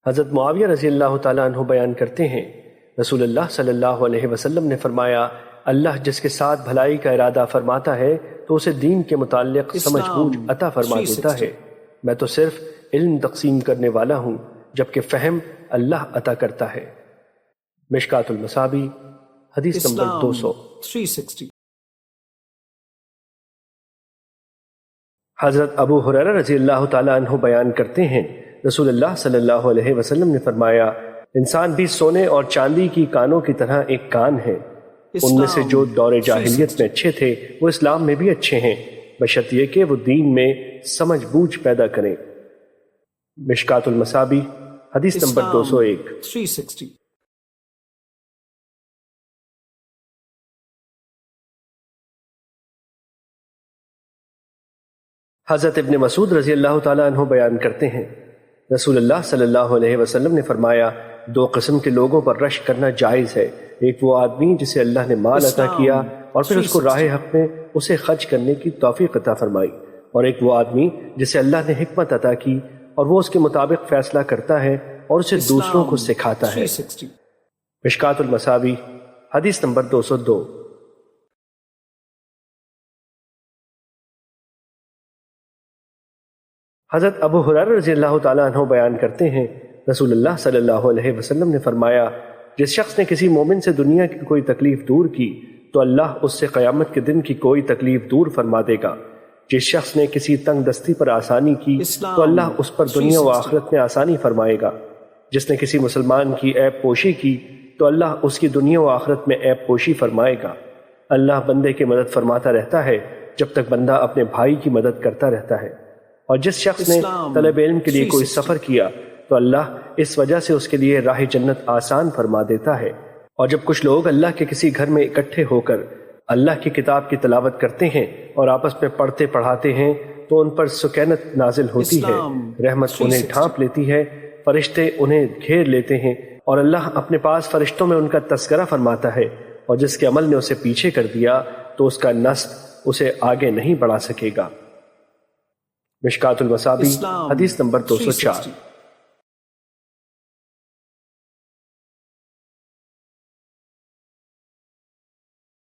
حضرت معاویہ رضی اللہ تعالیٰ عنہ بیان کرتے ہیں، رسول اللہ صلی اللہ علیہ وسلم نے فرمایا، اللہ جس کے ساتھ بھلائی کا ارادہ فرماتا ہے تو اسے دین کے متعلق سمجھ بوجھ عطا فرما دیتا ہے۔ میں تو صرف علم تقسیم کرنے والا ہوں، جبکہ فہم اللہ عطا کرتا ہے۔ مشکات المصابیح حدیث نمبر 200۔ حضرت ابو ہریرہ رضی اللہ تعالیٰ عنہ بیان کرتے ہیں، رسول اللہ صلی اللہ علیہ وسلم نے فرمایا، انسان بھی سونے اور چاندی کی کانوں کی طرح ایک کان ہے، ان میں سے جو دور جاہلیت میں اچھے تھے وہ اسلام میں بھی اچھے ہیں، بشرط یہ کہ وہ دین میں سمجھ بوجھ پیدا کریں۔ مشکات المصابیح حدیث نمبر 201۔ حضرت ابن مسعود رضی اللہ تعالیٰ عنہ بیان کرتے ہیں، رسول اللہ صلی اللہ علیہ وسلم نے فرمایا، دو قسم کے لوگوں پر رشک کرنا جائز ہے، ایک وہ آدمی جسے اللہ نے مال عطا کیا اور پھر اس کو راہ حق میں اسے خرچ کرنے کی توفیق عطا فرمائی، اور ایک وہ آدمی جسے اللہ نے حکمت عطا کی اور وہ اس کے مطابق فیصلہ کرتا ہے اور اسے دوسروں کو سکھاتا ہے۔ مشکات المصابیح حدیث نمبر 202۔ حضرت ابو ہریرہ رضی اللہ تعالیٰ عنہ بیان کرتے ہیں، رسول اللہ صلی اللہ علیہ وسلم نے فرمایا، جس شخص نے کسی مومن سے دنیا کی کوئی تکلیف دور کی تو اللہ اس سے قیامت کے دن کی کوئی تکلیف دور فرما دے گا۔ جس شخص نے کسی تنگ دستی پر آسانی کی تو اللہ اس پر دنیا و آخرت میں آسانی فرمائے گا۔ جس نے کسی مسلمان کی عیب پوشی کی تو اللہ اس کی دنیا و آخرت میں عیب پوشی فرمائے گا۔ اللہ بندے کی مدد فرماتا رہتا ہے جب تک بندہ اپنے بھائی کی مدد کرتا رہتا ہے۔ اور جس شخص نے طلب علم کے لیے کوئی سفر کیا تو اللہ اس وجہ سے اس کے لیے راہ جنت آسان فرما دیتا ہے۔ اور جب کچھ لوگ اللہ کے کسی گھر میں اکٹھے ہو کر اللہ کی کتاب کی تلاوت کرتے ہیں اور آپس میں پڑھتے پڑھاتے ہیں تو ان پر سکینت نازل ہوتی ہے، رحمت انہیں ڈھانپ لیتی ہے، فرشتے انہیں گھیر لیتے ہیں اور اللہ اپنے پاس فرشتوں میں ان کا تذکرہ فرماتا ہے، اور جس کے عمل نے اسے پیچھے کر دیا تو اس کا نسب اسے آگے نہیں بڑھا سکے گا۔ مشکات المصابیح حدیث نمبر 204۔